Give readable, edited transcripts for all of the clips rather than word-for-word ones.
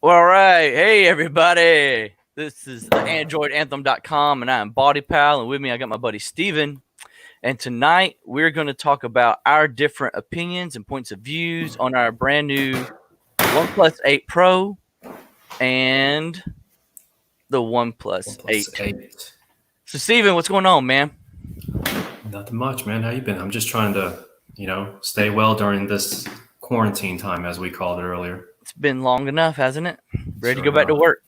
All right. Hey, everybody. This is the AndroidAnthem.com, and I'm Body Pal, and with me I got my buddy Steven. And tonight we're going to talk about our different opinions and points of views on our brand new OnePlus 8 Pro and the OnePlus OnePlus 8. 8. So, Steven, what's going on, man? Nothing much, man. How you been? I'm just trying to, stay well during this quarantine time, as we called it earlier. It's been long enough, hasn't it? Ready to Sure go back to enough. work.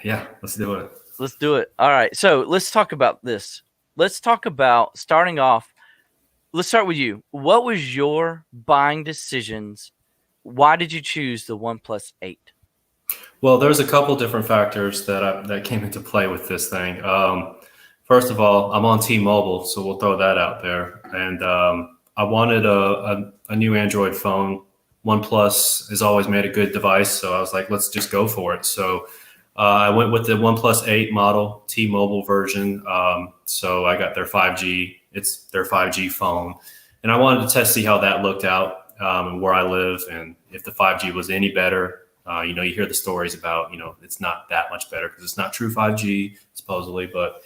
Yeah, let's do it. Let's do it. All right. So, let's talk about this. Let's talk about starting off. Let's start with you. What was your buying decisions? Why did you choose the OnePlus 8? Well, there's a couple different factors that came into play with this thing. First of all, I'm on T-Mobile, so we'll throw that out there. And I wanted a new Android phone. OnePlus has always made a good device, so I was like, let's just go for it. So I went with the OnePlus 8 model, T-Mobile version. So I got their 5G. It's their 5G phone. And I wanted to see how that looked out and where I live and if the 5G was any better. You hear the stories about, it's not that much better because it's not true 5G, supposedly. But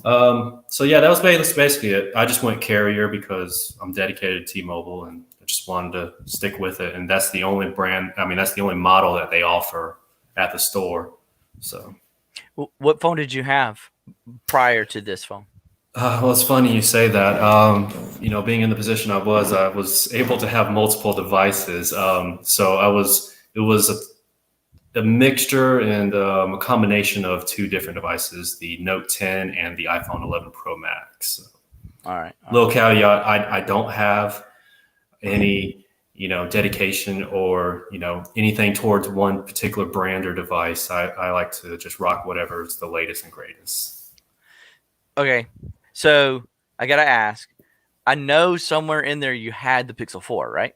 so, yeah, that was basically it. I just went carrier because I'm dedicated to T-Mobile and I just wanted to stick with it. And that's the only that's the only model that they offer at the store. So, What phone did you have prior to this phone? well, it's funny you say that. Being in the position I was able to have multiple devices. It was a mixture and a combination of two different devices, the Note 10 and the iPhone 11 Pro Max. So, All right. little caveat, I don't have any, dedication or, anything towards one particular brand or device. I like to just rock whatever is the latest and greatest. Okay. So I got to ask, I know somewhere in there you had the Pixel 4, right?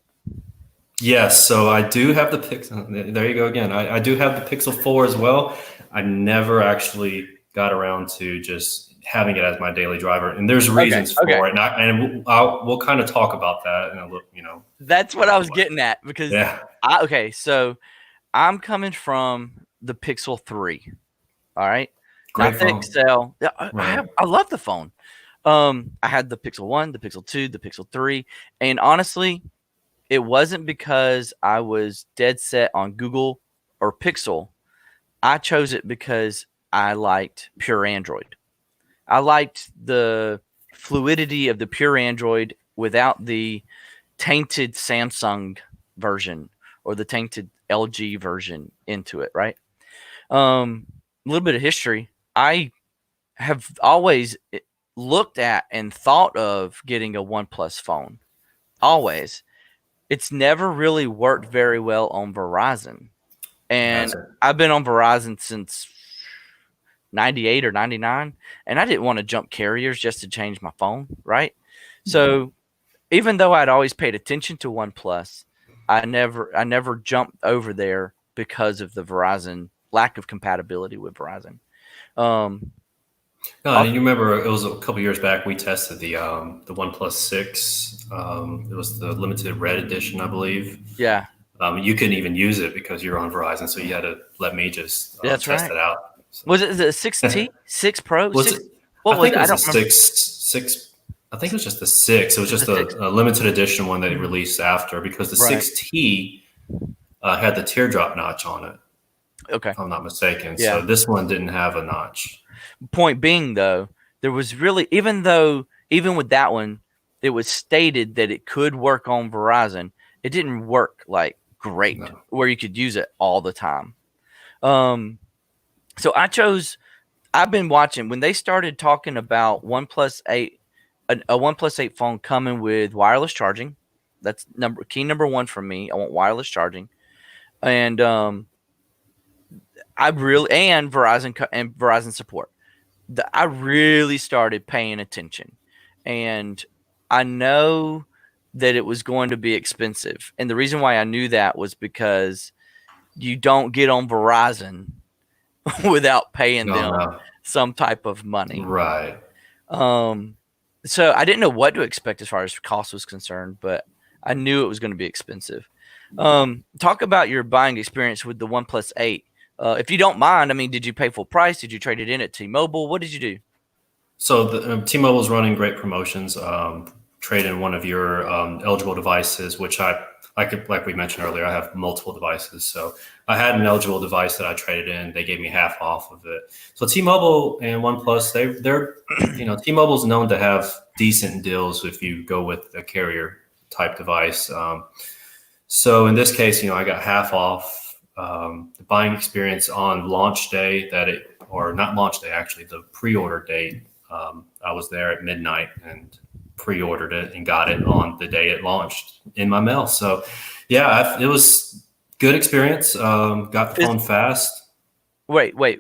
Yes, so I do have the Pixel. There you go again. I do have the Pixel 4 as well. I never actually got around to just having it as my daily driver, and there's reasons for it. And we'll kind of talk about that in a little, That's what I was getting at because yeah, so I'm coming from the Pixel 3. All right. great Not the phone. XL. Yeah, Right. I love the phone. I had the Pixel 1, the Pixel 2, the Pixel 3, and honestly, it wasn't because I was dead set on Google or Pixel. I chose it because I liked pure Android. I liked the fluidity of the pure Android without the tainted Samsung version or the tainted LG version into it, right? A little bit of history. I have always looked at and thought of getting a OnePlus phone. Always. It's never really worked very well on Verizon. And I've been on Verizon since 98 or 99, and I didn't want to jump carriers just to change my phone, right? So even though I'd always paid attention to OnePlus, I never jumped over there because of the Verizon lack of compatibility with Verizon. No, and you remember it was a couple years back we tested the OnePlus 6. It was the limited red edition, I believe. Yeah. You couldn't even use it because you're on Verizon, so you had to let me just That's test right. it out. So. Was it the 6T, 6 Pro? Was it? What was it? I I don't remember. six. I think it was just the 6. It was just a limited edition one that they released after because the 6T had the teardrop notch on it. Okay. If I'm not mistaken. Yeah. So this one didn't have a notch. Point being, though, there was really, even with that one, it was stated that it could work on Verizon. It didn't work like great where you could use it all the time. So I've been watching when they started talking about OnePlus 8, a OnePlus 8 phone coming with wireless charging. That's key number one for me. I want wireless charging. And Verizon support. I really started paying attention, and I know that it was going to be expensive. And the reason why I knew that was because you don't get on Verizon without paying them some type of money. Right. So I didn't know what to expect as far as cost was concerned, but I knew it was going to be expensive. Talk about your buying experience with the OnePlus 8. If you don't mind, I mean, did you pay full price? Did you trade it in at T-Mobile? What did you do? So the T-Mobile's running great promotions. Trade in one of your eligible devices, which like we mentioned earlier, I have multiple devices. So I had an eligible device that I traded in. They gave me half off of it. So T-Mobile and OnePlus, they're T-Mobile's known to have decent deals if you go with a carrier type device. So in this case, I got half off. The buying experience on launch day or not launch day, actually, the pre-order date. I was there at midnight and pre-ordered it and got it on the day it launched in my mail. So yeah, it was good experience. Got the phone fast. Wait. Right.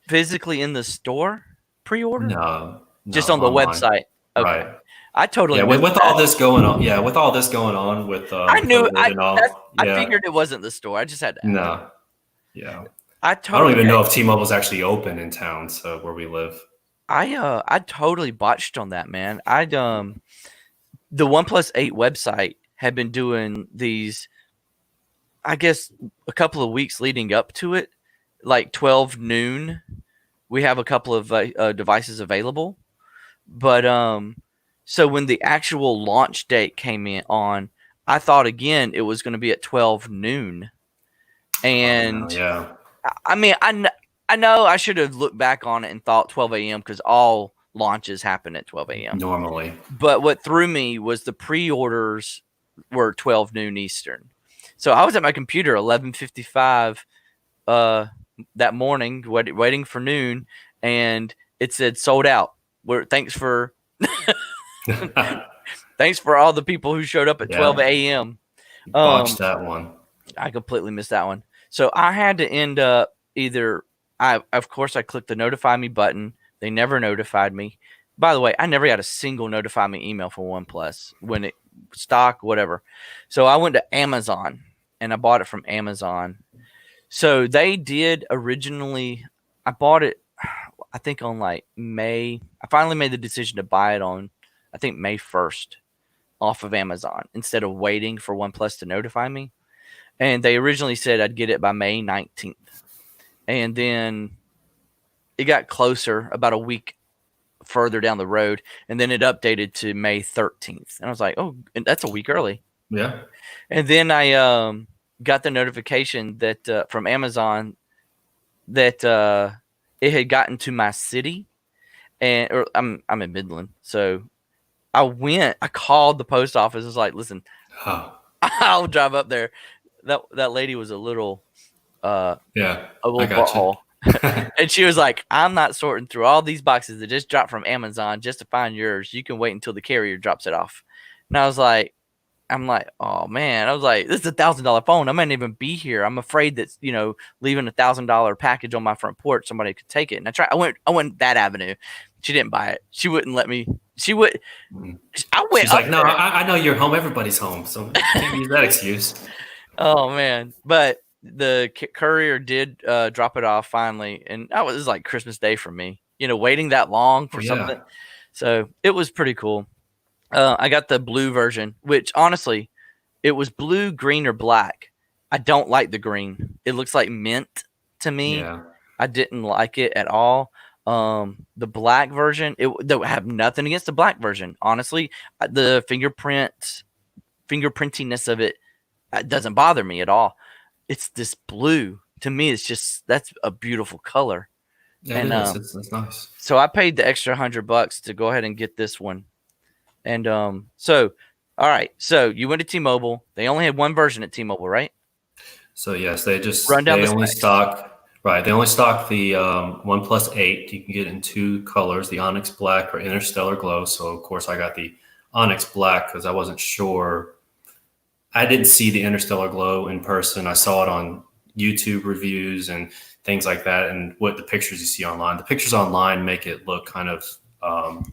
Physically in the store pre-order? No, Just on the online. website. Okay. Right. I totally Yeah, missed with that. all this going on. Yeah, with all this going on with I knew COVID and all. I Yeah. figured it wasn't the store. I just had to ask. No. Yeah. I I don't even okay. know if T-Mobile's actually open in town, so where we live. I totally botched on that, man. The OnePlus 8 website had been doing these, I guess, a couple of weeks leading up to it, like 12 noon. We have a couple of devices available, but so when the actual launch date came in on, I thought again it was going to be at 12 noon, Oh no, and yeah. I mean I know I should have looked back on it and thought 12 a.m. because all launches happen at 12 a.m. Normally. But what threw me was the pre-orders were 12 noon Eastern. So I was at my computer 11:55 that morning waiting for noon, and it said sold out. Thanks for thanks for all the people who showed up at 12 Yeah. a.m. Botched that one. I completely missed that one. So I had to end up either of course I clicked the notify me button. They never notified me. By the way, I never got a single notify me email from OnePlus when it stock, whatever. So I went to Amazon and I bought it from Amazon. So they did originally, I bought it, I think on like May. I finally made the decision to buy it on, I think May 1st off of Amazon instead of waiting for OnePlus to notify me. And they originally said I'd get it by May 19th. And then it got closer about a week further down the road. And then it updated to May 13th. And I was like, oh, that's a week early. Yeah. And then I got the notification that from Amazon that it had gotten to my city. And I'm in Midland. So I called the post office. I was like, listen, Oh, I'll drive up there. That lady was a little yeah. a I little got you. butthole. And she was like, I'm not sorting through all these boxes that just dropped from Amazon just to find yours. You can wait until the carrier drops it off. And I'm like, oh man. I was like, this is $1,000 phone. I might not even be here. I'm afraid that, leaving $1,000 package on my front porch, somebody could take it. And I went that avenue. She didn't buy it. She wouldn't let me. She would. I went She's up like, no, there. I know you're home. Everybody's home. So can't use that excuse. Oh man. But the courier did drop it off finally, and it was like Christmas Day for me. Waiting that long Oh, for something, yeah. so it was pretty cool. I got the blue version, which honestly, it was blue, green, or black. I don't like the green. It looks like mint to me. Yeah. I didn't like it at all. The black version, I have nothing against the black version. Honestly, the fingerprintiness of it doesn't bother me at all. It's this blue. To me, that's a beautiful color. Yeah, And it is. It's nice. so I paid the extra $100 to go ahead and get this one. And so all right, so you went to T-Mobile. They only had one version at T-Mobile, right? So yes, Run down they the only specs. stock right. They only stock the OnePlus 8. You can get it in two colors: the Onyx Black or Interstellar Glow. So of course, I got the Onyx Black because I wasn't sure. I didn't see the Interstellar Glow in person. I saw it on YouTube reviews and things like that, and what the pictures you see online. The pictures online make it look kind of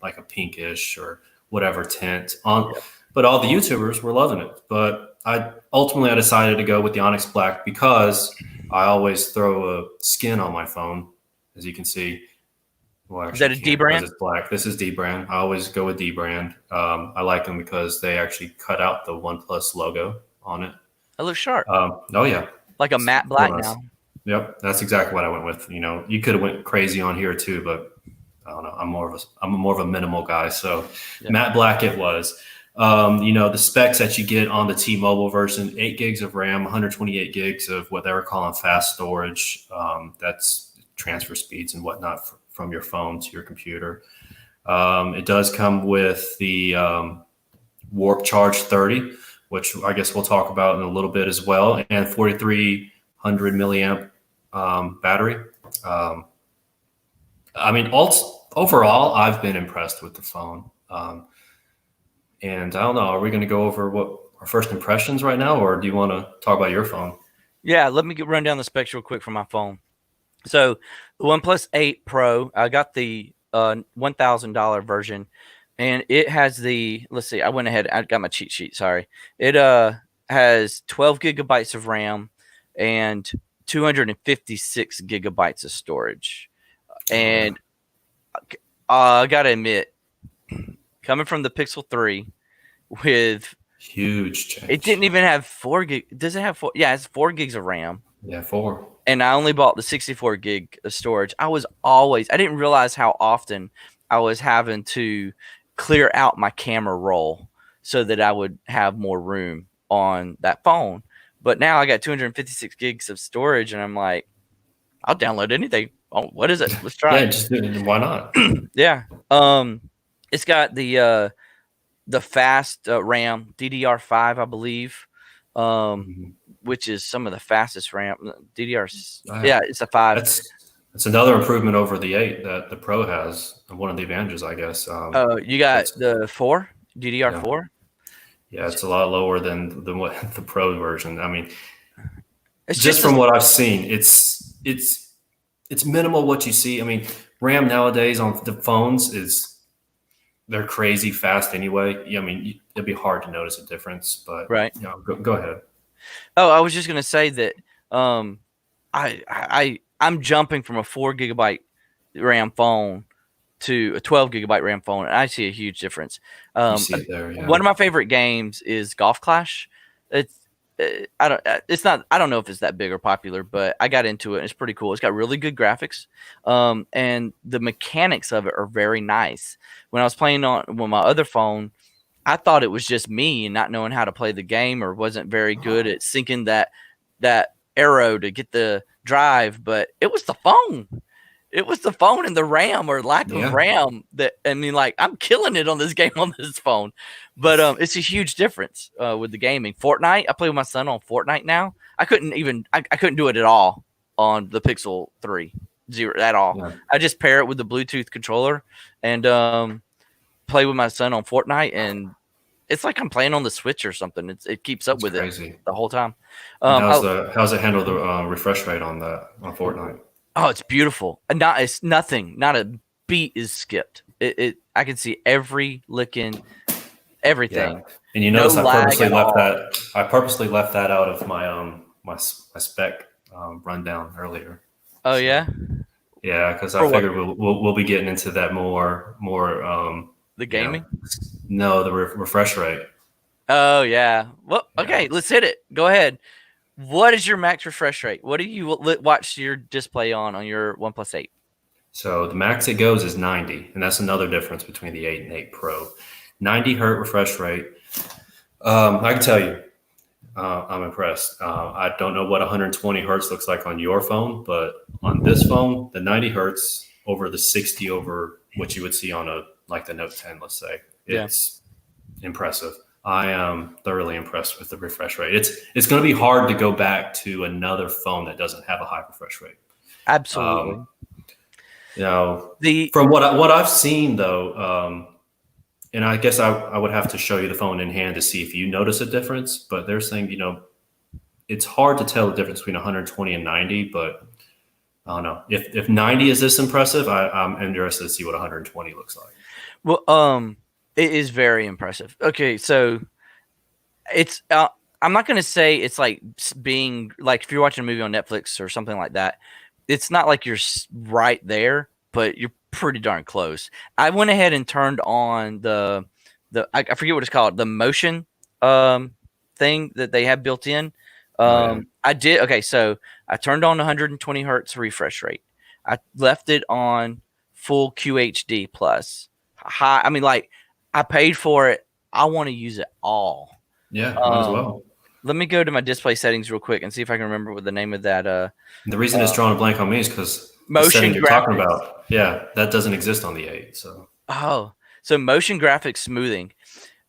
like a pinkish or whatever tint on. Yep. But all the YouTubers were loving it. But I decided to go with the Onyx Black because I always throw a skin on my phone, as you can see. Well, Is that actually, a D can't because brand? it's black. This is D brand. I always go with D brand. I like them because they actually cut out the OnePlus logo on it. It looks sharp, Oh yeah, like a it's matte real black nice. now. Yep, that's exactly what I went with. You could have went crazy on here too, but I don't know. I'm more of a minimal guy, so Yeah. matte black it was. The specs that you get on the T-Mobile version: 8 gigs of RAM, 128 gigs of what they were calling fast storage. That's transfer speeds and whatnot from your phone to your computer. It does come with the Warp Charge 30, which I guess we'll talk about in a little bit as well, and 4,300 milliamp battery. Um, I mean, overall, I've been impressed with the phone. And I don't know, are we going to go over what our first impressions right now, or do you want to talk about your phone? Yeah, let me run down the specs real quick for my phone. So the OnePlus 8 Pro, I got the $1,000 version, and it has the. Let's see, I went ahead. I got my cheat sheet. Sorry, it has 12 gigabytes of RAM and 256 gigabytes of storage. Oh yeah, And I gotta admit, coming from the Pixel 3 with huge it change. didn't even have 4 gig. Does it have four? Yeah, it's 4 gigs of RAM. Yeah, four. And I only bought the 64 gig of storage. I didn't realize how often I was having to clear out my camera roll so that I would have more room on that phone. But now I got 256 gigs of storage, and I'm like, I'll download anything. Oh, what is it? Let's try Yeah, it. just why not? Yeah. It's got the fast RAM DDR5, I believe. Um, Mhm. which is some of the fastest RAM. DDR, Uh, yeah, it's a 5. that's another improvement over the 8 that the Pro has, and one of the advantages, I guess. You got It's the 4, yeah, DDR4. yeah, it's a lot lower than what the Pro version. I mean, It's just just a from what I've seen, it's minimal what you see. I mean, RAM nowadays on the phones is they're crazy fast anyway. Yeah, I mean, it'd be hard to notice a difference, but right. go ahead. Oh, I was just gonna say that um, I'm jumping from a 4 gigabyte RAM phone to a 12 gigabyte RAM phone, and I see a huge difference. You see it there, One yeah. of my favorite games is Golf Clash. It's I don't. It's not. I don't know if it's that big or popular, but I got into it. And it's pretty cool. It's got really good graphics, and the mechanics of it are very nice. When I was playing on with my other phone, I thought it was just me and not knowing how to play the game, or wasn't very good at syncing that arrow to get the drive. But it was the phone. It was the phone and the RAM or lack of Yeah, RAM that I mean, like I'm killing it on this game on this phone, but it's a huge difference with the gaming. Fortnite, I play with my son on Fortnite now. I couldn't do it at all on the Pixel 3, zero at all. yeah, I just pair it with the Bluetooth controller and play with my son on Fortnite, and it's like I'm playing on the Switch or something. It keeps up it's with it crazy. the whole time. And I, how's it handle the refresh rate on that on Fortnite? Oh, it's beautiful. And not it's nothing. Not a beat is skipped. I can see every licking, Yeah, everything. and you No notice lag at all. I purposely left that out of my spec rundown earlier. Oh So yeah, yeah, because I for what? figured we'll be getting into that more The you know gaming? no the refresh rate. Oh yeah. Well, Yeah. okay. Let's hit it. Go ahead. What is your max refresh rate? What do you watch your display on your OnePlus 8? So the max it goes is 90, and that's another difference between the 8 and 8 Pro. 90 hertz refresh rate. I can tell you, I'm impressed. I don't know what 120 hertz looks like on your phone, but on this phone, the 90 hertz over the 60 over what you would see on a like the Note 10, let's say, Yeah, it's impressive. I am thoroughly impressed with the refresh rate. It's going to be hard to go back to another phone that doesn't have a high refresh rate. Um, absolutely. you know, The from what I've seen though, and I guess I would have to show you the phone in hand to see if you notice a difference. But they're saying, it's hard to tell the difference between 120 and 90. But I don't know if 90 is this impressive. I'm interested to see what 120 looks like. well, it is very impressive. Okay, so it's I'm not gonna say it's like being like if you're watching a movie on Netflix or something like that. It's not like you're right there, but you're pretty darn close. I went ahead and turned on I forget what it's called, the motion um thing that they have built in. Oh yeah. I did. Okay, so I turned on 120 hertz refresh rate. I left it on full QHD plus high. I mean, like I paid for it. I want to use it all. Yeah, might as Um, well. Let me go to my display settings real quick and see if I can remember what the name of that And the reason it's drawing a blank on me is because the setting motion you're talking graphics. about, yeah, that doesn't exist on the 8. So Oh, so motion graphics smoothing.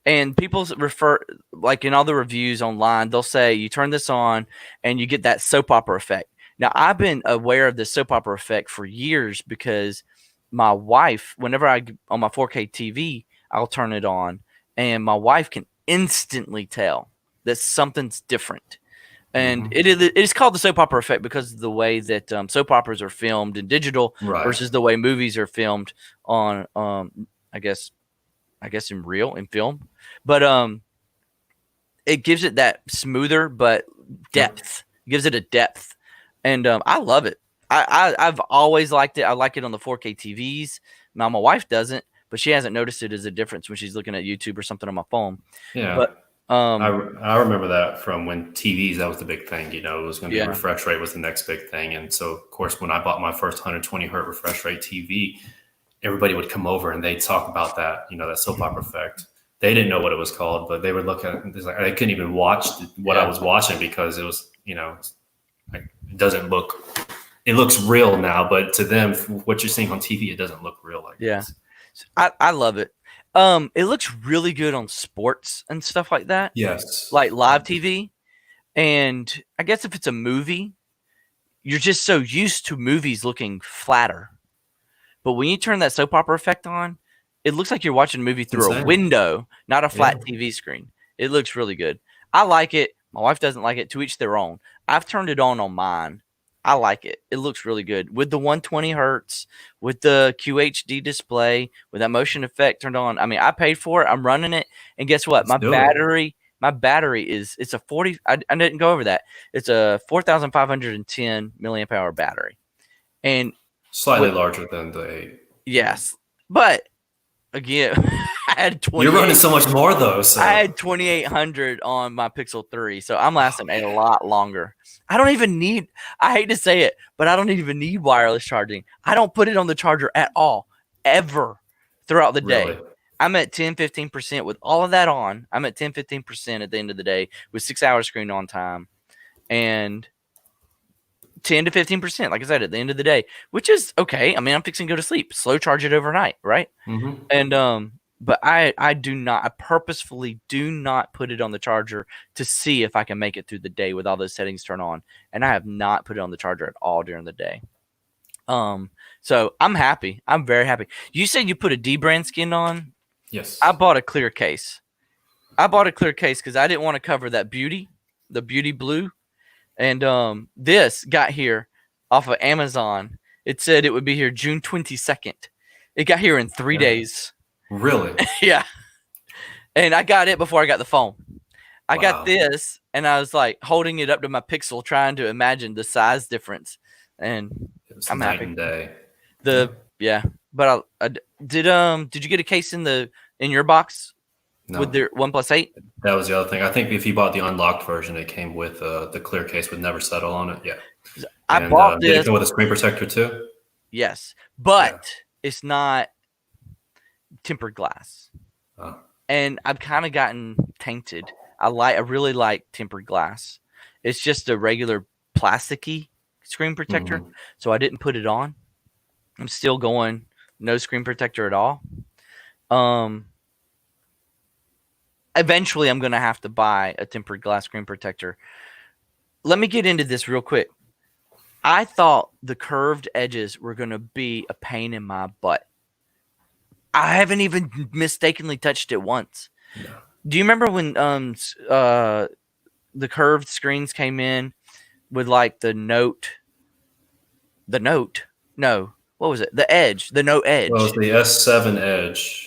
And people refer, like in all the reviews online, they'll say you turn this on and you get that soap opera effect. Now, I've been aware of this soap opera effect for years because my wife, whenever on my 4K TV, I'll turn it on, and my wife can instantly tell that something's different. And mhm. it is called the soap opera effect because of the way that soap operas are filmed in digital Right. versus the way movies are filmed on, I guess, in film. But it gives it that smoother but Yep. depth. It gives it a depth, and I love it. I've always liked it. I like it on the 4K TVs. Now my wife doesn't, but she hasn't noticed it as a difference when she's looking at YouTube or something on my phone. Yeah. But I remember that from when TVs, that was the big thing. You know, it was going to be yeah, refresh rate was the next big thing. And so, of course, when I bought my first 120 hertz refresh rate TV, everybody would come over and they'd talk about that, you know, that soap opera effect. They didn't know what it was called, but they would look at it. It's like I couldn't even watch what I yeah, was watching because it was, you know, like it doesn't look. It looks real now, but to them, what you're seeing on TV, it doesn't look real like yeah. this. I love it. It looks really good on sports and stuff like that, Yes. like live TV. And I guess if it's a movie, you're just so used to movies looking flatter. But when you turn that soap opera effect on, it looks like you're watching a movie It's through a insane. window, not a Yeah. flat TV screen. It looks really good. I like it. My wife doesn't like it. To each their own. I've turned it on mine. I like it. It looks really good with the 120 hertz, with the QHD display, with that motion effect turned on. I mean, I paid for it. I'm running it, and guess what? Let's do it. My battery is it's a 40. I didn't go over that. It's a 4,510 milliamp hour battery, and Slightly with larger than the 8. yes, but again, I had You're running 28. so much more though, I so had 2,800 on my Pixel 3, so I'm lasting a lot longer. I don't even need. I hate to say it, but I don't even need wireless charging. I don't put it on the charger at all, ever, throughout the really. day. I'm at 10-15% with all of that on. I'm at 10-15% at the end of the day with 6 hours screen on time, and 10-15%, like I said, at the end of the day, which is okay. I mean, I'm fixing to go to sleep. Slow charge it overnight, right? Hmm. And but I do not. I purposefully do not put it on the charger to see if I can make it through the day with all those settings turned on. And I have not put it on the charger at all during the day. So I'm happy. I'm very happy. You said you put a D brand skin on. I Yes. bought a clear case. I bought a clear case because I didn't want to cover that beauty, the beauty blue. And this got here off of Amazon. It said it would be here June 22nd. It got here in 3 days. Really? Yeah. And I got it before I got the phone. I got Wow. this and I was like holding it up to my Pixel, trying to imagine the size difference. And It's I'm night happy. and day. Yeah. The yeah, but did you get a case in your box with No, their OnePlus 8? that was the other thing. I think if you bought the unlocked version, it came with the clear case would never settle on it. Yeah. I And bought did it this, come with a screen protector too? yes, Yeah. but it's not tempered glass. Oh. And I've kind of gotten tainted. I really like tempered glass. It's just a regular plasticky screen protector, Hmm. so I didn't put it on. I'm still going no screen protector at all. Um, Eventually I'm gonna have to buy a tempered glass screen protector. Let me get into this real quick. I thought the curved edges were gonna be a pain in my butt. I haven't even mistakenly touched it once. No. Do you remember when the curved screens came in with like the note? No, what was it? The edge, the note Well, edge. it's the S7 Edge.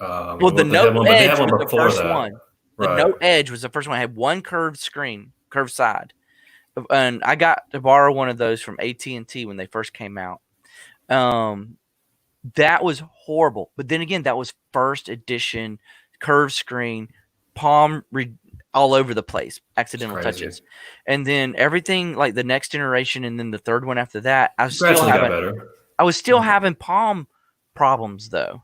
Well, the Well, they Note had one, but they had Edge one was the before first that, one. The right? Note Edge was the first one. It had one curved screen, curved side, and I got to borrow one of those from AT&T when they first came out. Um, that was horrible. But then again, that was first edition curved screen, palm. all over the place, It's accidental crazy. touches. And then everything like the next generation and then the third one after that, Gradually got better. I was still Yeah. having palm problems though.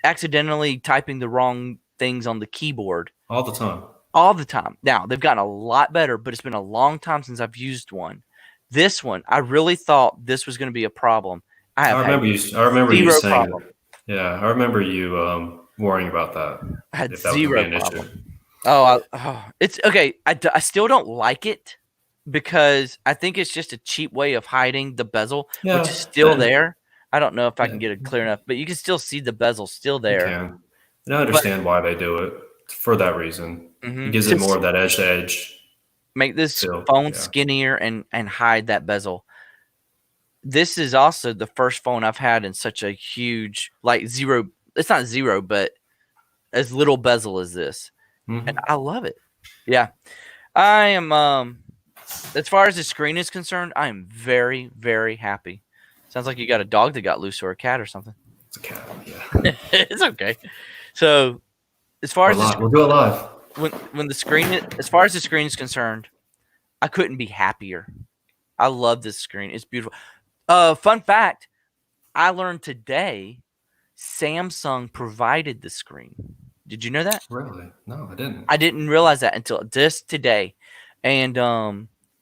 Accidentally typing the wrong things on the keyboard All the time. all the time. Now, they've gotten a lot better, but it's been a long time since I've used one. This one, I really thought this was going to be a problem. I have had I remember you zero saying problem. it. Yeah, I remember you worrying about that. I had If that was going to zero be an issue. problem. It's okay. I still don't like it because I think it's just a cheap way of hiding the bezel, which is Yeah, still there. I don't know if I yeah, can get it clear enough, but you can still see the bezel still you there. can. And I But understand why they do it for that reason. It gives it more to of that edge to edge make this feel. phone Yeah. skinnier and hide that bezel. This is also the first phone I've had in such a huge, like zero. It's not zero, but as little bezel as this, and Mm-hmm. I love it. Yeah, I am. As far as the screen is concerned, I am very, very happy. Sounds like you got a dog that got loose or a cat or something. It's a cat. Yeah. It's okay. So, as far We're as the live. We'll do it live. when the screen, as far as the screen is concerned, I couldn't be happier. I love this screen. It's beautiful. Fun fact: I learned today Samsung provided the screen. Did you know that? Really? No, I didn't. I didn't realize that until just today. And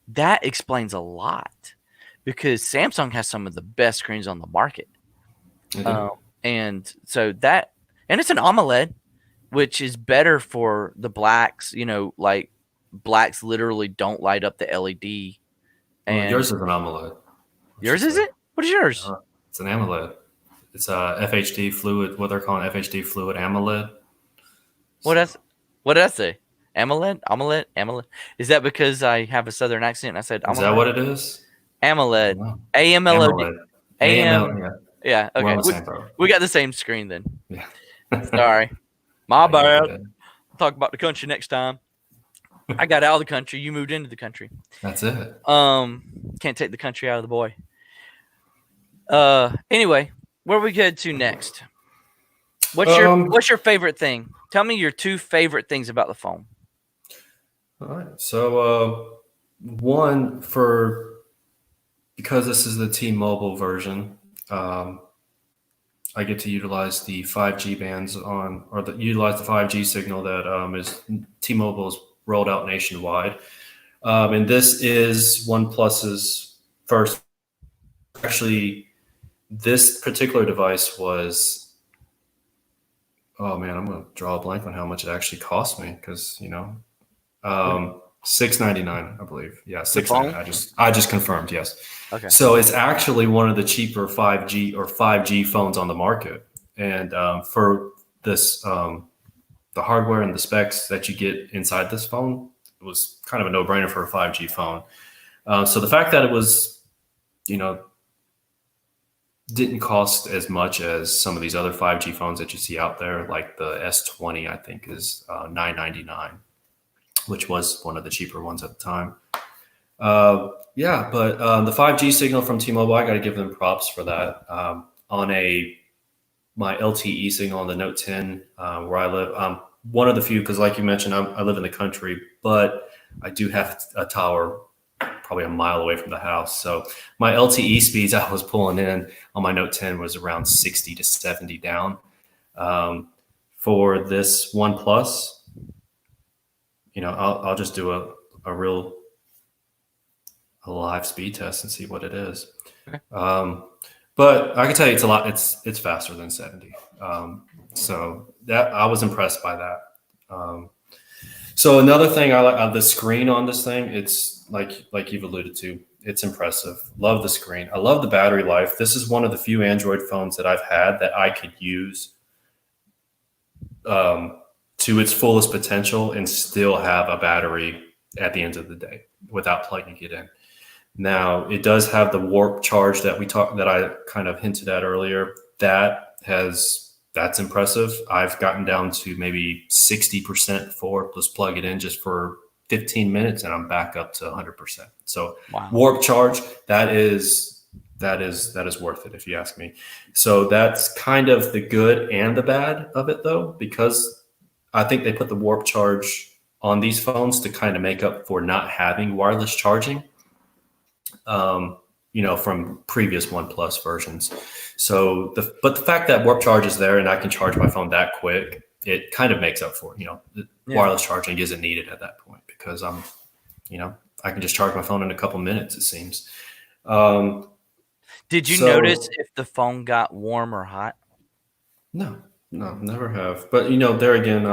that explains a lot because Samsung has some of the best screens on the market. I do. And so that, and it's an AMOLED, which is better for the blacks. You know, like blacks literally don't light up the LED. Well, And yours is an AMOLED. I yours should is say. it? What is yours? It's an AMOLED. It's a FHD fluid. What they're calling FHD fluid AMOLED. What So, else? What did I say? AMOLED? AMOLED? AMOLED? Is that because I have a southern accent and I said is that AMOLED? what it is? I don't AMOLED. know. AMLOD. AMOLED. AM. AML. Yeah, Yeah, we're on okay. the same boat. We got the same screen then. Yeah. Sorry. My You're bad. good. Talk about the country next time. I got out of the country. You moved into the country. That's it. Can't take the country out of the boy. Anyway, where we head to next? What's your favorite thing? Tell me your two favorite things about the phone. All right. So, one for because this is the T-Mobile version, I get to utilize the 5G bands utilize the 5G signal that is T-Mobile's rolled out nationwide, and this is OnePlus's first. Actually, this particular device was. Oh man, I'm gonna draw a blank on how much it actually cost me because $699, I believe. Yeah, The $699. phone? I just confirmed. Yes. Okay. So it's actually one of the cheaper 5G phones on the market, and for this, the hardware and the specs that you get inside this phone, it was kind of a no-brainer for a 5G phone. So the fact that it was, didn't cost as much as some of these other 5G phones that you see out there, like the S20, I think is $999, which was one of the cheaper ones at the time. But the 5G signal from T-Mobile, I got to give them props for that. On my LTE signal on the Note 10, where I live, one of the few, because like you mentioned, I live in the country, but I do have a tower probably a mile away from the house. So my LTE speeds I was pulling in on my Note 10 was around 60 to 70 down. For this OnePlus, I'll just do a live speed test and see what it is. Okay. But I can tell you it's a lot. It's faster than 70. So that I was impressed by that. So another thing I like the screen on this thing. It's like you've alluded to. It's impressive. Love the screen. I love the battery life. This is one of the few Android phones that I've had that I could use to its fullest potential and still have a battery at the end of the day without plugging it in. Now it does have the warp charge that I kind of hinted at earlier. That's impressive. I've gotten down to maybe 60% for let's plug it in just for 15 minutes and I'm back up to 100%. So Wow. Warp charge, that is worth it if you ask me. So that's kind of the good and the bad of it though, because I think they put the warp charge on these phones to kind of make up for not having wireless charging. From previous OnePlus versions. So but the fact that Warp Charge is there and I can charge my phone that quick, it kind of makes up for it. Wireless charging isn't needed at that point because I can just charge my phone in a couple minutes, it seems. Did you notice if the phone got warm or hot? No, never have. But there again,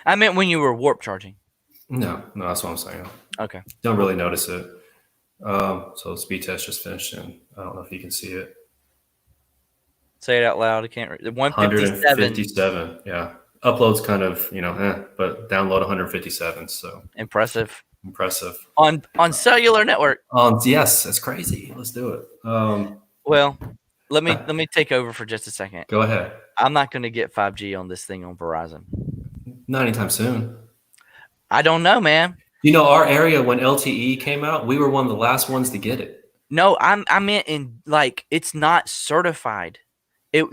I meant when you were warp charging. No, that's what I'm saying. Okay. Don't really notice it. So the speed test just finished, and I don't know if you can see it. Say it out loud. I can't read. 157. 157. Yeah. Upload's kind of, but download 157. So impressive. On cellular network. Yes, that's crazy. Let's do it. Well, let me take over for just a second. Go ahead. I'm not going to get 5G on this thing on Verizon. Not anytime soon. I don't know, man. Our area when LTE came out, we were one of the last ones to get it. No, I meant in it's not certified. It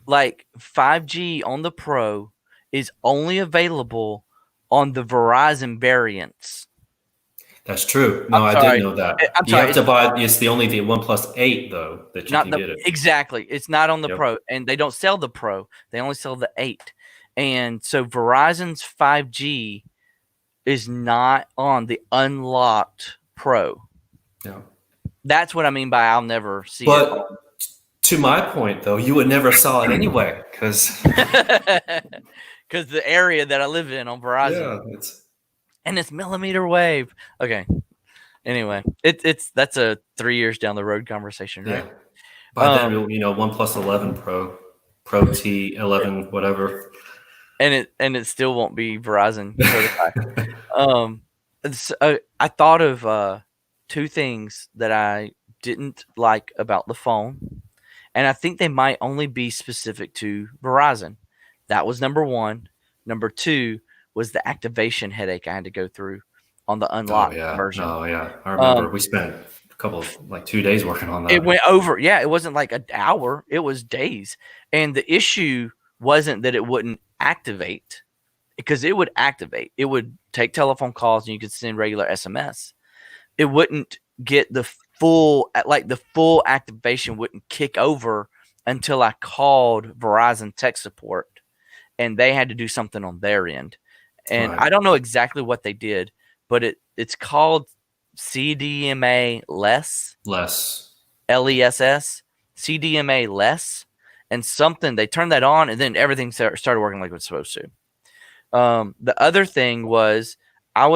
like 5G on the Pro is only available on the Verizon variants. That's true. No, I didn't know that. You have to buy. It's the OnePlus 8 though that you can get it. Exactly. It's not on the Pro, and they don't sell the Pro. They only sell the 8. And so Verizon's 5G is not on the unlocked Pro. Yeah. That's what I mean by I'll never see it. But to my point, though, you would never saw it anyway because the area that I live in on Verizon. Yeah, and it's millimeter wave. Okay. Anyway, that's a 3 years down the road conversation, right? Yeah. By then, OnePlus 11 Pro T 11, whatever. And it still won't be Verizon certified. I thought of 2 things that I didn't like about the phone, and I think they might only be specific to Verizon. That was number 1. Number 2 was the activation headache I had to go through on the unlocked version. Oh yeah, I remember we spent a couple of 2 days working on that. It went over. Yeah, it wasn't like an hour; it was days. And the issue wasn't that it wouldn't activate, because it would activate. It would take telephone calls and you could send regular SMS. It wouldn't get the full activation wouldn't kick over until I called Verizon tech support, and they had to do something on their end. And I don't know exactly what they did, but it's called CDMA less. LESS. CDMA less. And something, they turned that on, and then everything started working like it was supposed to. The other thing was I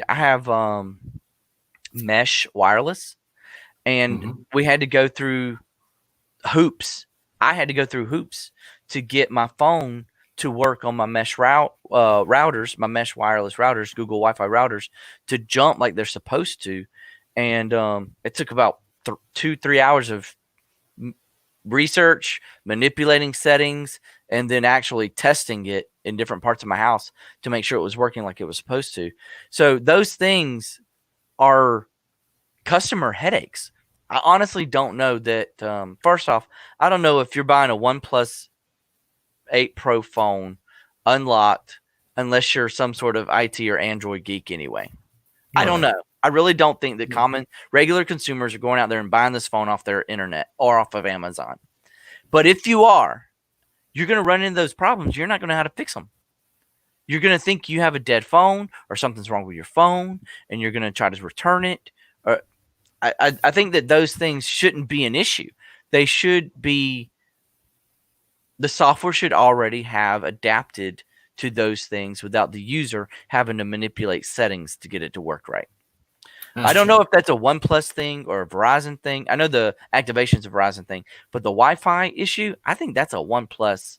have mesh wireless, and we had to go through hoops. I had to go through hoops to get my phone to work on my mesh routers, my mesh wireless routers, Google Wi-Fi routers, to jump like they're supposed to. And it took about 2-3 hours of research, manipulating settings, and then actually testing it in different parts of my house to make sure it was working like it was supposed to. So those things are customer headaches. I honestly don't know that. First off, I don't know if you're buying a OnePlus 8 Pro phone unlocked unless you're some sort of IT or Android geek anyway. Right. I don't know. I really don't think that regular consumers are going out there and buying this phone off their internet or off of Amazon. But if you are, you're going to run into those problems. You're not going to know how to fix them. You're going to think you have a dead phone or something's wrong with your phone, and you're going to try to return it. I think that those things shouldn't be an issue. They should be. The software should already have adapted to those things without the user having to manipulate settings to get it to work right. I don't know if that's a OnePlus thing or a Verizon thing. I know the activation's a Verizon thing, but the Wi-Fi issue, I think that's a OnePlus.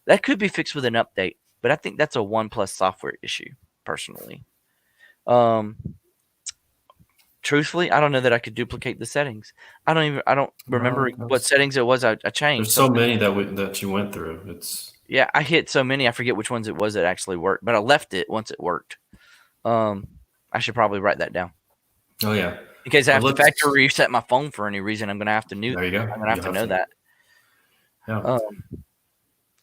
That could be fixed with an update, but I think that's a OnePlus software issue, personally. Truthfully, I don't know that I could duplicate the settings. I don't remember what settings it was I changed. There's so many that you went through. Yeah, I hit so many, I forget which ones it was that actually worked, but I left it once it worked. I should probably write that down. Oh yeah. In case I have to factory reset my phone for any reason, I'm going to have to know. There you go. I'm going to have to know that. Yeah.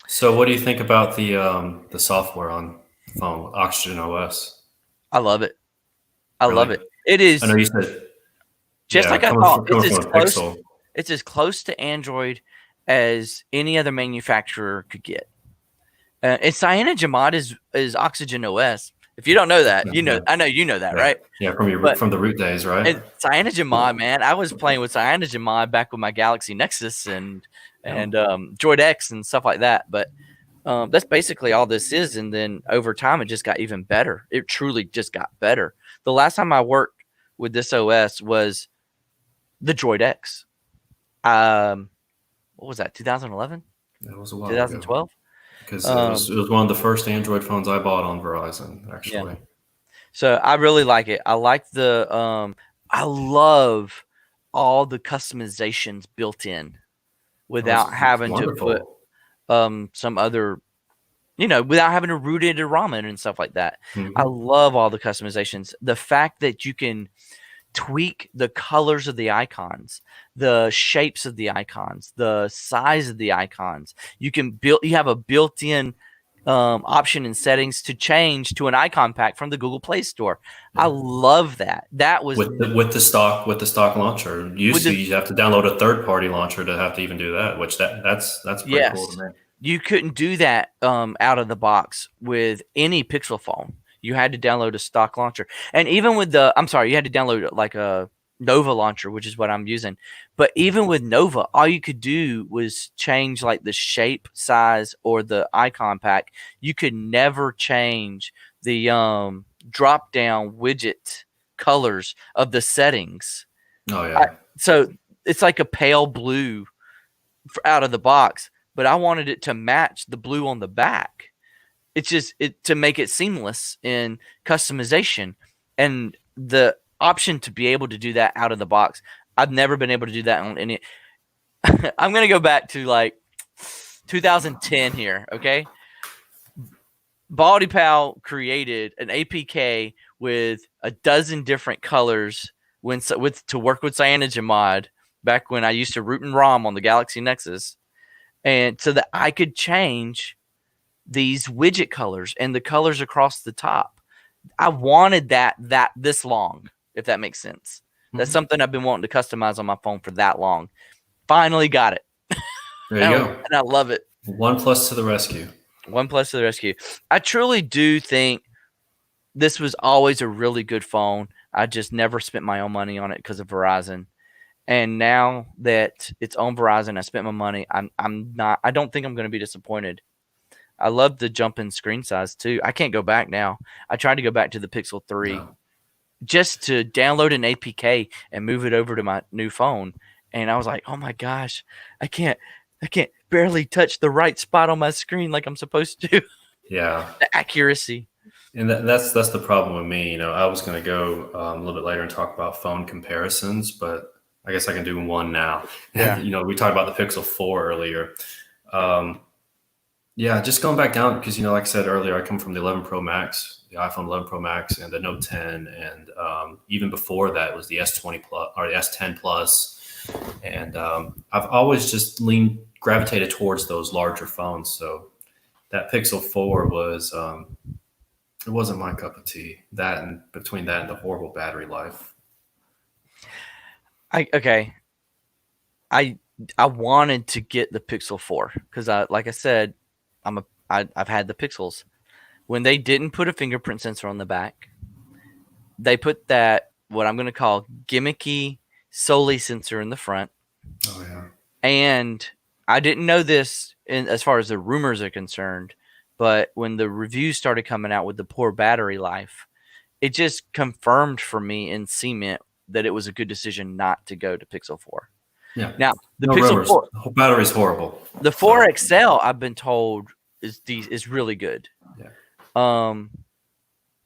So, what do you think about the software on phone, Oxygen OS. I love it. I love Really? it. It I know is you said, just yeah, like I thought. coming from a Pixel. It's as close to Android as any other manufacturer could get. And CyanogenMod is Oxygen OS. If you don't know that, you know Yeah, I know you know that, yeah, right? yeah. But From the root days, right? and CyanogenMod, man, I was playing with CyanogenMod back with my Galaxy Nexus Yeah. and Droid X and stuff like that. But that's basically all this is. And then over time, it just got even better. It truly just got better. The last time I worked with this OS was the Droid X. What was that? 2011, That was a while ago. 2012. Because Um, it was one of the first Android phones I bought on Verizon, yeah. actually. So I really like it. I like I love all the customizations built in without It's having to put wonderful. some other, without having to root it in ramen and stuff like that. I Hmm. love all the customizations. The fact that you can tweak the colors of the icons, the shapes of the icons, the size of the icons. You have a built-in option in settings to change to an icon pack from the Google Play Store. I Yeah. love that. That was With the stock launcher. with Used to the you have to download a third party launcher to have to even do that, which that's pretty cool to yes. me. You couldn't do that out of the box with any Pixel phone. You had to download a stock launcher. And even with I'm sorry, you had to download like a Nova launcher, which is what I'm using. But even with Nova, all you could do was change like the shape, size, or the icon pack. You could never change the drop down widget colors of the settings. Oh I, yeah. so it's like a pale blue out of the box, but I wanted it to match the blue on the back. It's just to make it seamless in customization and the option to be able to do that out of the box. I've never been able to do that on any. I'm gonna go back to like 2010 here, okay? Baldy Pal created an APK with a dozen different colors with to work with CyanogenMod back when I used to root and ROM on the Galaxy Nexus, and so that I could change these widget colors and the colors across the top. I wanted that this long, if that makes sense. That's Mhm. something I've been wanting to customize on my phone for that long. Finally got it, There you and go. I love it. OnePlus to the rescue. OnePlus to the rescue. I truly do think this was always a really good phone. I just never spent my own money on it because of Verizon. And now that it's on Verizon, I spent my money. I'm not. I don't think I'm going to be disappointed. I love the jump in screen size too. I can't go back now. I tried to go back to the Pixel 3 No. just to download an APK and move it over to my new phone. And I was like, oh my gosh, I can't barely touch the right spot on my screen like I'm supposed to. Yeah. The accuracy. And that's the problem with me. I was going to go a little bit later and talk about phone comparisons, but I guess I can do one now. Yeah. We talked about the Pixel 4 earlier. Um, yeah, just going back down because like I said earlier, I come from the 11 Pro Max, the iPhone 11 Pro Max, and the Note 10, and even before that was the S20 Plus or the S10 Plus, and I've always just gravitated towards those larger phones. So that Pixel 4 was. It wasn't my cup of tea. That and between that and the horrible battery life. Okay. I I wanted to get the Pixel 4 because like I said, I've had the Pixels. When they didn't put a fingerprint sensor on the back, they put that what I'm going to call gimmicky Soli sensor in the front. Oh yeah. And I didn't know this as far as the rumors are concerned, but when the reviews started coming out with the poor battery life, it just confirmed for me in cement that it was a good decision not to go to Pixel 4. Yeah. Now, the No Pixel rumors. 4, The battery's horrible. the So 4 XL, I've been told is really good. yeah. Um,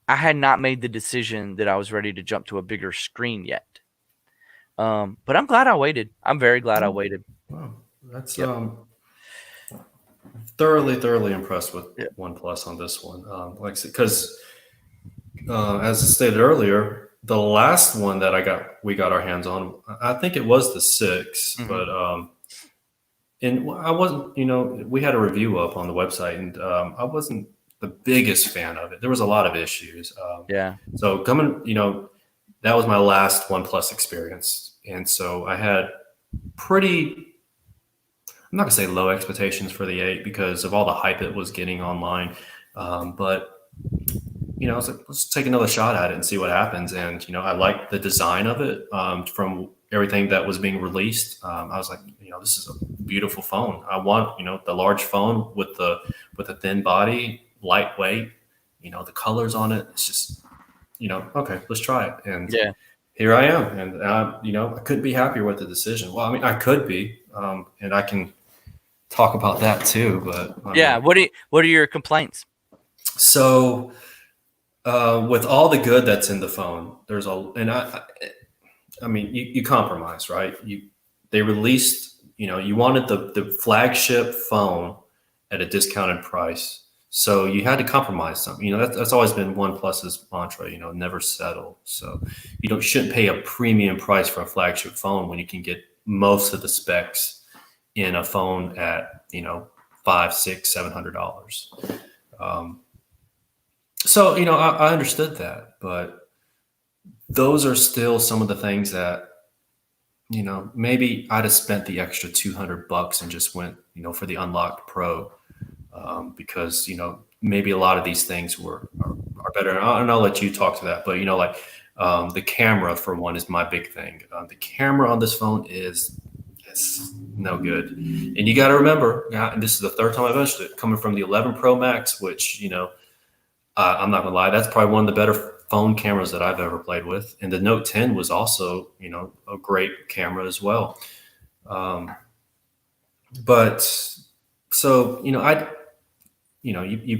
I had not made the decision that I was ready to jump to a bigger screen yet. But I'm glad I waited. I'm very glad I waited. Wow. That's Yep. thoroughly impressed with Yep. OnePlus on this one. Like because as I stated earlier, the last one that we got our hands on, I think it was the 6, Mhm. but and I wasn't, we had a review up on the website, and I wasn't the biggest fan of it. There was a lot of issues. Yeah. So coming, that was my last OnePlus experience, and so I had pretty. I'm not gonna say low expectations for the 8 because of all the hype it was getting online, but I was like, let's take another shot at it and see what happens. And I like the design of it from everything that was being released. I was like, this is a beautiful phone. I want the large phone with a thin body, lightweight. The colors on it. It's just okay, let's try it. And Yeah. here I am, and I couldn't be happier with the decision. Well, I mean, I could be, and I can talk about that too. But Yeah. What are your complaints? so. With all the good that's in the phone, I mean, you compromise, right? They released, you wanted the flagship phone at a discounted price, so you had to compromise something. That's always been OnePlus's mantra, never settle. So shouldn't pay a premium price for a flagship phone when you can get most of the specs in a phone at $500, $600, $700. So, I understood that, but those are still some of the things that, maybe I'd have spent the extra $200 and just went, for the Unlocked Pro, because, maybe a lot of these things are better. And I'll let you talk to that, but, like the camera, for one, is my big thing. The camera on this phone it's no good. And you got to remember, and this is the third time I've mentioned it, coming from the 11 Pro Max, which, I'm not gonna lie, that's probably one of the better phone cameras that I've ever played with. And the Note 10 was also, a great camera as well. But so, you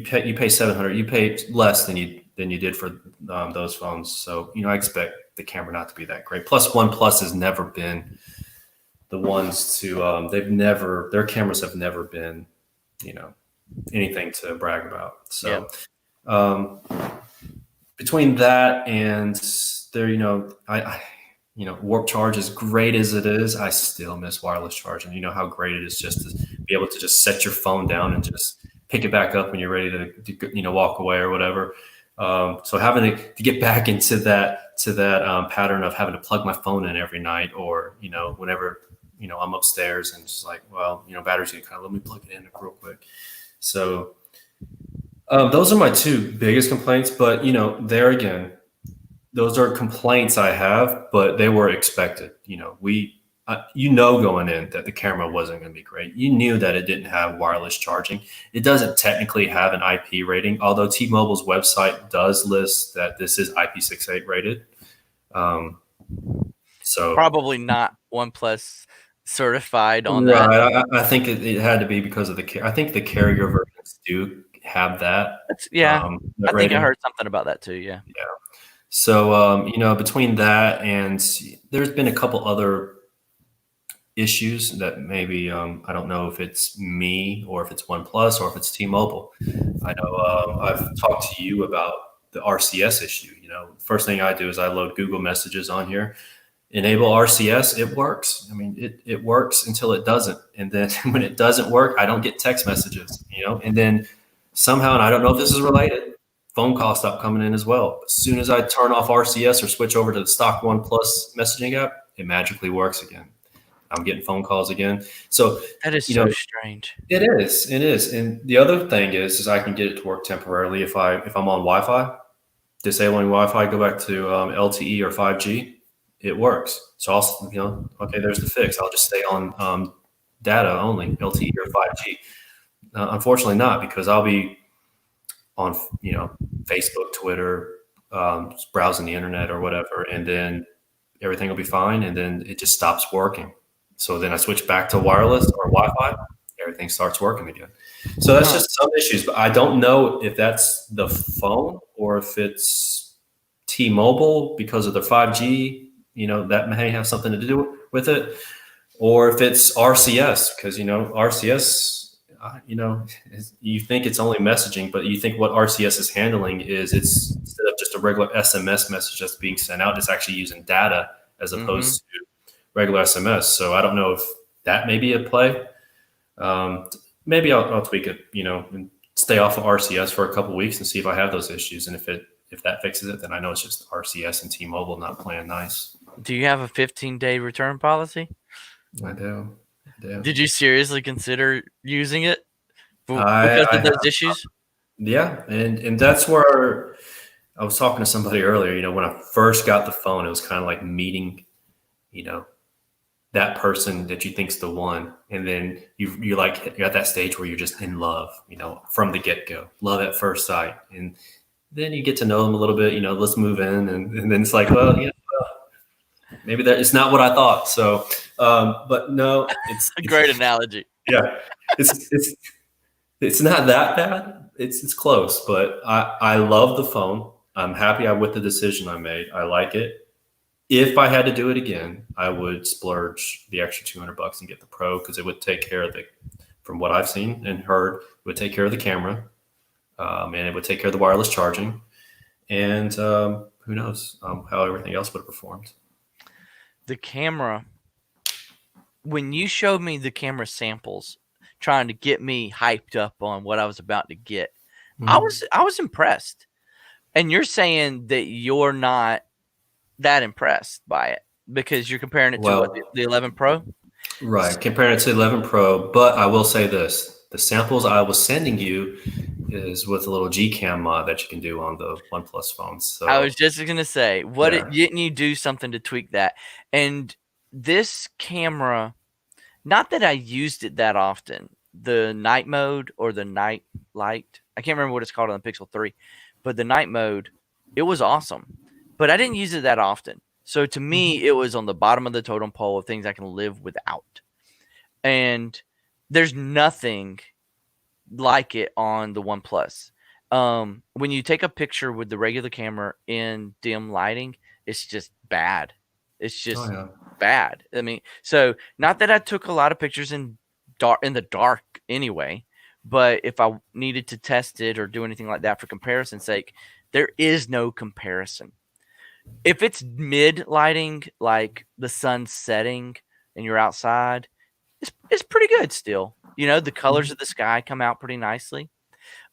pay 700, you pay less than you did for those phones. So, I expect the camera not to be that great. Plus, OnePlus has never been the ones to, their cameras have never been, anything to brag about. So. Yeah. Between that and there, Warp Charge, as great as it is, I still miss wireless charging. You know how great it is just to be able to just set your phone down and just pick it back up when you're ready to walk away or whatever. So having to get back into that pattern of having to plug my phone in every night, or whenever I'm upstairs and just like, well, battery's gonna kind of, let me plug it in real quick. So. Those are my two biggest complaints, but there again, those are complaints I have, but they were expected. Going in that the camera wasn't going to be great. You knew that it didn't have wireless charging. It doesn't technically have an IP rating, although T-Mobile's website does list that this is IP68 rated. So Probably not OnePlus certified on right, that. I think it had to be because of I think the carrier versions do have that. Yeah. That I think I rating. heard something about that too. Yeah. Yeah. So, between that and there's been a couple other issues that maybe, I don't know if it's me or if it's OnePlus or if it's T-Mobile. I know I've talked to you about the RCS issue. First thing I do is I load Google Messages on here, enable RCS. It works. I mean, it works until it doesn't. And then when it doesn't work, I don't get text messages, and then somehow, and I don't know if this is related, phone calls stop coming in as well. As soon as I turn off RCS or switch over to the stock OnePlus messaging app, it magically works again. I'm getting phone calls again. So that is so strange. It is. And the other thing is I can get it to work temporarily if I'm on Wi-Fi. Disabling Wi-Fi, go back to LTE or 5G, it works. So I'll, okay, there's the fix. I'll just stay on data only, LTE or 5G. Unfortunately not, because I'll be on, Facebook, Twitter, browsing the internet or whatever, and then everything will be fine, and then it just stops working. So then I switch back to wireless or Wi-Fi, everything starts working again. So that's just some issues, but I don't know if that's the phone or if it's T-Mobile because of the 5G, that may have something to do with it, or if it's RCS, because, RCS, you think it's only messaging, but you think what RCS is handling is it's instead of just a regular SMS message that's being sent out, it's actually using data as opposed to regular SMS. So I don't know if that may be at play. Maybe I'll tweak it, and stay off of RCS for a couple weeks and see if I have those issues. And if that fixes it, then I know it's just RCS and T-Mobile not playing nice. Do you have a 15-day return policy? I do. I do. Did you seriously consider using it because I of those have, issues? yeah, and that's where I was talking to somebody earlier. When I first got the phone, it was kind of like meeting, you know, that person that you think's the one, and then you're at that stage where you're just in love, from the get go, love at first sight, and then you get to know them a little bit. Let's move in, and then it's like, well, maybe that it's not what I thought. So, but no, A great analogy. yeah, it's not that bad. It's close, but I love the phone. I'm happy with the decision I made. I like it. If I had to do it again, I would splurge the extra $200 and get the Pro, because it would take care of from what I've seen and heard, it would take care of the camera, and it would take care of the wireless charging, and who knows how everything else would have performed. The camera, when you showed me the camera samples, trying to get me hyped up on what I was about to get, I was impressed. And you're saying that you're not that impressed by it because you're comparing it to the 11 Pro? Right, comparing it to 11 Pro. But I will say this: the samples I was sending you is with a little Gcam mod that you can do on the OnePlus phones. So I was just going to say, didn't you do something to tweak that? And this camera, not that I used it that often, the night mode or the night light, I can't remember what it's called on the Pixel 3, but the night mode, it was awesome. But I didn't use it that often. So to me, it was on the bottom of the totem pole of things I can live without. And there's nothing like it on the OnePlus. When you take a picture with the regular camera in dim lighting, it's just bad. It's just bad. I mean, so not that I took a lot of pictures in the dark anyway, but if I needed to test it or do anything like that for comparison's sake, there is no comparison. If it's mid lighting, like the sun's setting and you're outside, it's pretty good still. The colors of the sky come out pretty nicely.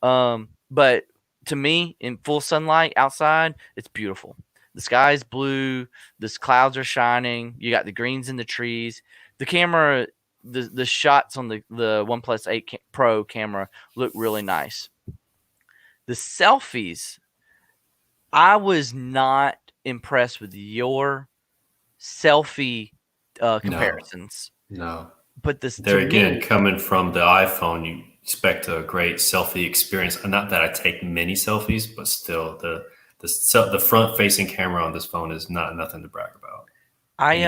But to me, in full sunlight outside, it's beautiful. The sky's blue, the clouds are shining, you got the greens in the trees. The camera, the shots on the OnePlus 8 Pro camera look really nice. The selfies, I was not impressed with your selfie comparisons. No. But this, there again, coming from the iPhone, you expect a great selfie experience. Not that I take many selfies, but still, the front-facing camera on this phone is nothing to brag about. I've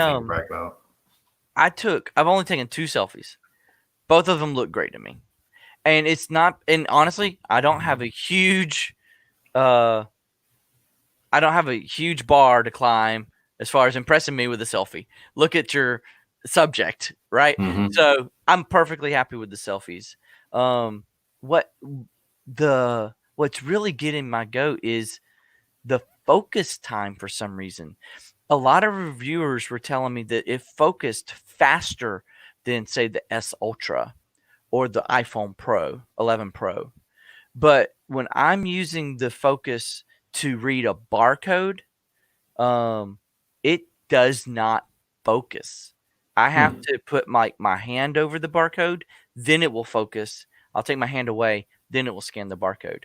only taken 2 selfies. Both of them look great to me. And it's not, and honestly, I don't have a huge bar to climb as far as impressing me with a selfie. Look at your subject, right? So I'm perfectly happy with the selfies. What's really getting my goat is the focus time. For some reason, a lot of reviewers were telling me that it focused faster than, say, the S Ultra or the iPhone 11 Pro. But when I'm using the focus to read a barcode, it does not focus. I have to put my hand over the barcode, then it will focus. I'll take my hand away, then it will scan the barcode.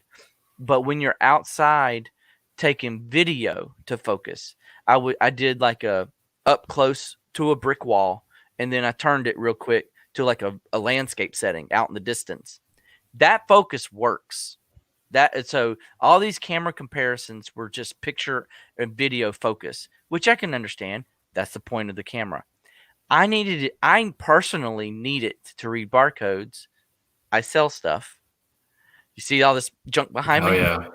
But when you're outside taking video to focus, I did like a up close to a brick wall, and then I turned it real quick to like a landscape setting out in the distance. That focus works. So all these camera comparisons were just picture and video focus, which I can understand. That's the point of the camera. I personally need it to read barcodes. I sell stuff. You see all this junk behind me? Oh yeah,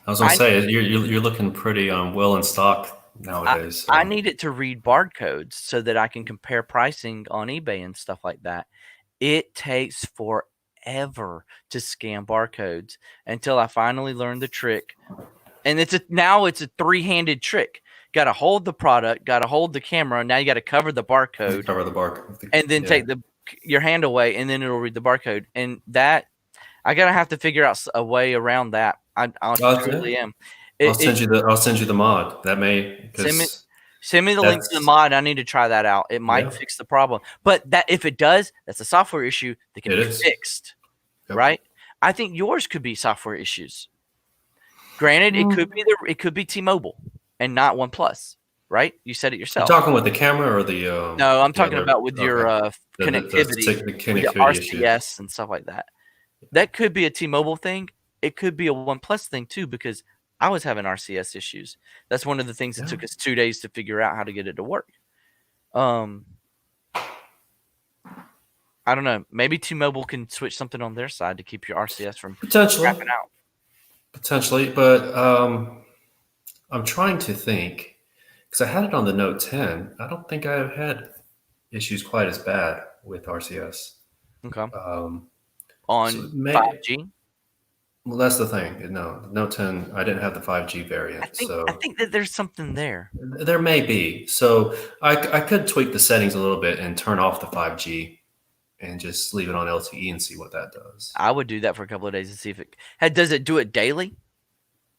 I was gonna say you're looking pretty well in stock nowadays. I need it to read barcodes so that I can compare pricing on eBay and stuff like that. It takes forever to scan barcodes until I finally learned the trick. And now it's a 3-handed trick. Got to hold the product, got to hold the camera. Now you got to cover the barcode. And then take your hand away, and then it'll read the barcode. And that, I gotta have to figure out a way around that. I Yeah. truly am. It I'll send you the mod. That may send me because send me the link to the that's mod. I need to try that out. It might yeah, fix the problem. But that if it does, that's a software issue that can it be is. fixed, Yep. right? I think yours could be software issues. Granted, Mm. it could be T-Mobile and not OnePlus, right? You said it You yourself. talking with the camera or No, I'm the talking other? about with your Okay, connectivity, the with your connectivity issue. RCS and stuff like that. That could be a T-Mobile thing. It could be a OnePlus thing too, because I was having RCS issues. That's one of the things that Yeah. took us 2 days to figure out how to get it to work. Um, I don't know. Maybe T-Mobile can switch something on their side to keep your RCS from Potentially, crapping out. but I'm trying to think because I had it on the Note 10. I don't think I've had issues quite as bad with RCS. Okay. Um, so On it may 5G, well, that's the thing. No, the Note 10. I didn't have the 5G variant, I so think that there's something there. there may be. So I could tweak the settings a little bit and turn off the 5G and just leave it on LTE and see what that does. I would do that for a couple of days and see if it does it do it daily.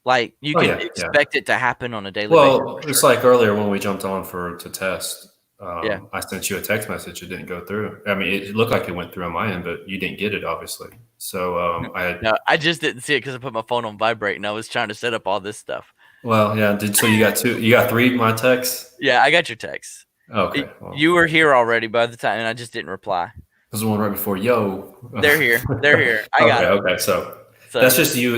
Like you Oh can yeah, yeah. expect it to happen on a daily basis Well, for it's sure. like earlier when we jumped on to test. Yeah. I sent you a text message. It didn't go through. I mean, it looked like it went through on my end, but you didn't get it, obviously. So I had. No, I just didn't see it because I put my phone on vibrate and I was trying to set up all this stuff. Well, yeah. So you got two? You got three? My texts. Yeah, I got your text. Okay. Well, You were here already by the time, and I just didn't reply. there's one right before. Yo. They're here. They're here. I got Okay. it. Okay. So So that's just you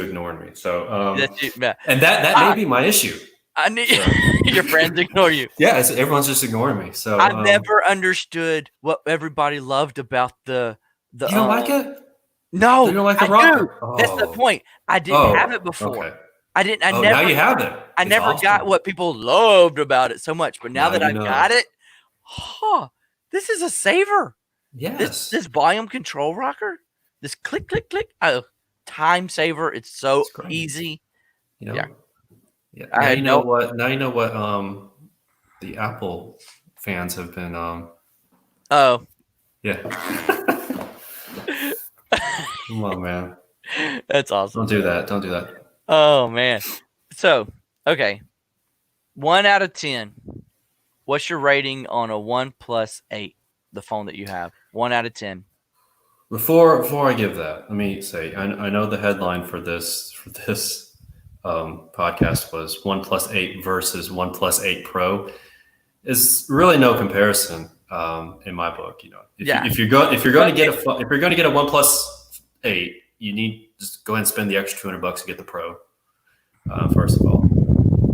ignoring me. So that's you. Yeah. and that may be my issue. I need So your friends ignore you. yeah, everyone's just ignoring me. So I never understood what everybody loved about the you don't like it? You No, don't like the I do. rocker? That's the Oh. point. I didn't have it Oh. before. Okay. I didn't. Oh, now you have it. I It's never got awesome. what people loved about it so much. But now Now that you I got know. it, huh? This is a saver. Yes. This volume control rocker, this click click click, time saver. It's so It's great. easy. You know. Yeah. Yeah. I Now had you know no. what. Now you know what. The Apple fans have been. Oh, Yeah. Come on, man. that's awesome. Don't do that. Don't do that. Oh man. So okay, 1 out of 10. What's your rating on a OnePlus 8, the phone that you have? 1 out of 10. Before I give that, let me say I know the headline for this podcast was OnePlus 8 versus OnePlus 8 Pro. Is really no comparison in my book. You know, Yeah. if you're going to But get if you're going to get a OnePlus 8, you need just go ahead and spend the extra $200 to get the Pro. First of all,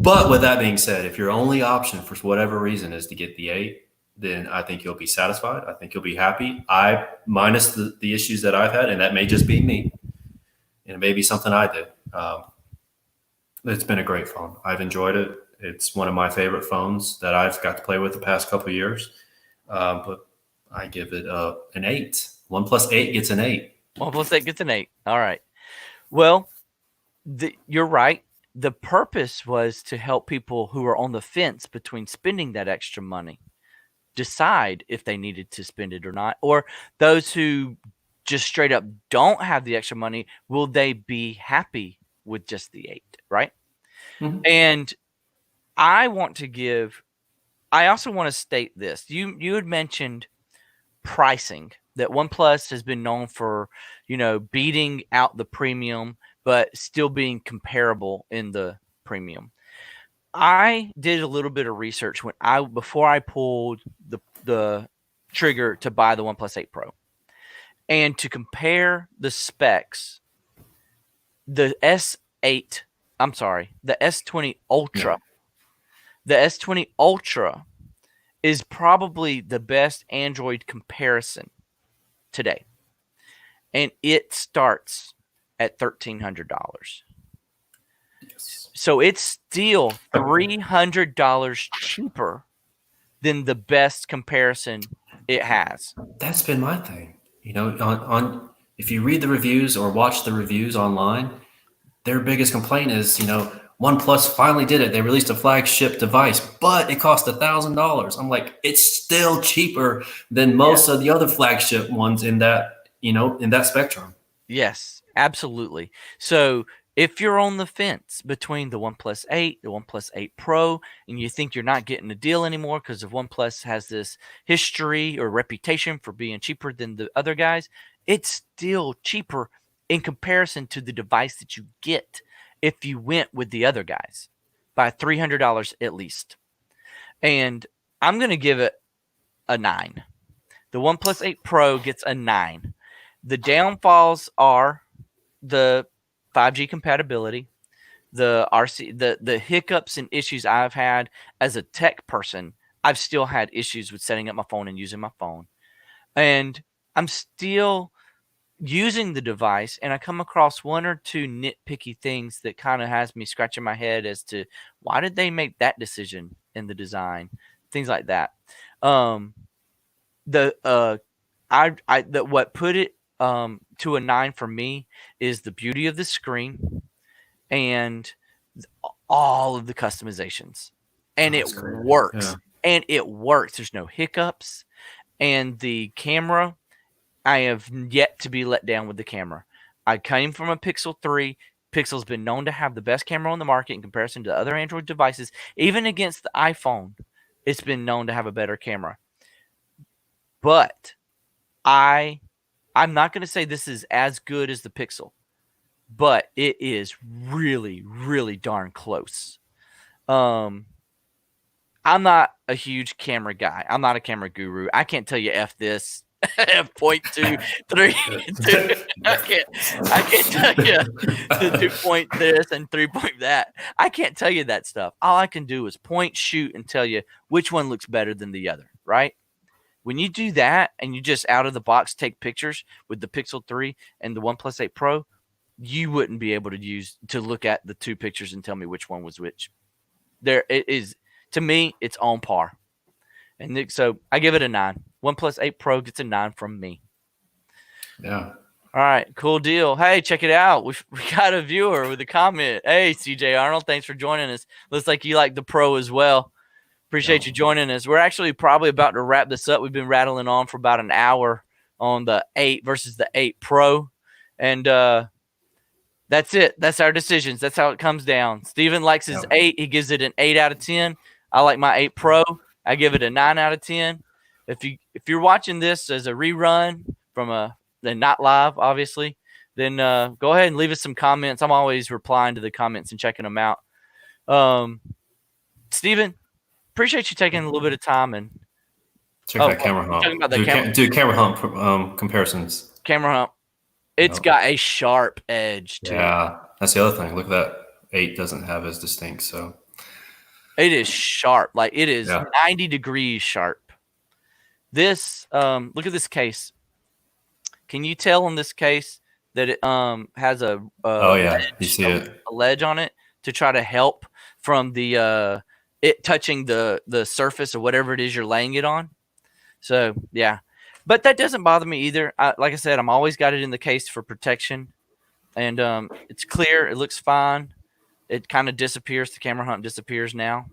but with that being said, if your only option for whatever reason is to get the 8, then I think you'll be satisfied. I think you'll be happy. Minus the issues that I've had, and that may just be me, and it may be something I did. It's been a great phone. I've enjoyed it. It's one of my favorite phones that I've got to play with the past couple of years. But I give it an 8. OnePlus 8 gets an 8. OnePlus 8 gets an 8. All right. Well, you're right. The purpose was to help people who are on the fence between spending that extra money decide if they needed to spend it or not, or those who just straight up don't have the extra money, will they be happy with just the 8, right? Mhm. And I also want to state this. You had mentioned pricing, that OnePlus has been known for, beating out the premium, but still being comparable in the premium. I did a little bit of research before I pulled the trigger to buy the OnePlus 8 Pro, and to compare the specs. The S20 Ultra. Yeah. The S20 Ultra is probably the best Android comparison today, and it starts at $1,300. Yes. So it's still $300 cheaper than the best comparison it has. That's been my thing. You know, on if you read the reviews or watch the reviews online, their biggest complaint is, OnePlus finally did it. They released a flagship device, but it cost $1,000. I'm like, it's still cheaper than most of the other flagship ones in that spectrum. Yes, absolutely. So if you're on the fence between the OnePlus 8, the OnePlus 8 Pro, and you think you're not getting a deal anymore because of OnePlus has this history or reputation for being cheaper than the other guys, it's still cheaper in comparison to the device that you get if you went with the other guys by $300 at least. And I'm going to give it a 9. The OnePlus 8 Pro gets a 9. The downfalls are the 5G compatibility, the RC, the hiccups and issues I've had as a tech person. I've still had issues with setting up my phone and using my phone, and I'm still using the device, and I come across one or two nitpicky things that kind of has me scratching my head as to why did they make that decision in the design, things like that. Um, the I that what put it to a 9 for me is the beauty of the screen and all of the customizations. And Oh, it that's great. Yeah. works. And it works. There's no hiccups. And the camera, I have yet to be let down with the camera. I came from a Pixel 3. Pixel's been known to have the best camera on the market in comparison to other Android devices. Even against the iPhone, it's been known to have a better camera. But I I'm not going to say this is as good as the Pixel, but it is really, really darn close. Um, I'm not a huge camera guy. I'm not a camera guru. I can't tell you F this, F point two, three, two. I can't tell you the 2 point this and 3 point that. I can't tell you that stuff. All I can do is point, shoot, and tell you which one looks better than the other, right? When you do that and you just out of the box take pictures with the Pixel 3 and the OnePlus 8 Pro, you wouldn't be able to look at the two pictures and tell me which one was which. There it is. To me, it's on par. And so I give it a 9. OnePlus 8 Pro gets a 9 from me. Yeah. All right, cool deal. Hey, check it out. We got a viewer with a comment. Hey, CJ Arnold, thanks for joining us. Looks like you like the Pro as well. Appreciate you joining us. We're actually probably about to wrap this up. We've been rattling on for about an hour on the 8 versus the 8 Pro. And that's it. That's our decisions. That's how it comes down. Steven likes his 8. He gives it an 8 out of 10. I like my 8 Pro. I give it a 9 out of 10. If you're watching this as a rerun from then not live, obviously, then go ahead and leave us some comments. I'm always replying to the comments and checking them out. Steven, appreciate you taking a little bit of time and check that camera hump. Talking about the camera. Do camera hump comparisons. Camera hump. It's got a sharp edge too. Yeah, that's the other thing. Look at that. 8 doesn't have as distinct, so it is sharp. Like it is 90 degrees sharp. This look at this case. Can you tell in this case that it has a ledge, you see a ledge on it to try to help from the it touching the surface or whatever it is you're laying it on. So yeah, but that doesn't bother me either. Like I said, I'm always got it in the case for protection, and it's clear. It looks fine. It kind of disappears. The camera hump disappears now.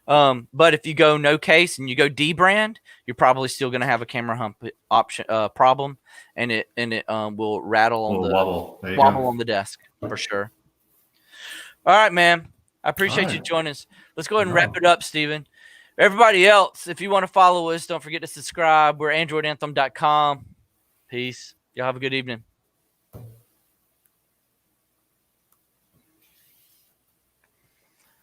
But if you go no case and you go D brand, you're probably still going to have a camera hump option problem, and it will rattle on the wobble on the desk for sure. All right, man. I appreciate you joining us. Let's go ahead and wrap it up, Steven. Everybody else, if you want to follow us, don't forget to subscribe. We're AndroidAnthem.com. Peace. Y'all have a good evening.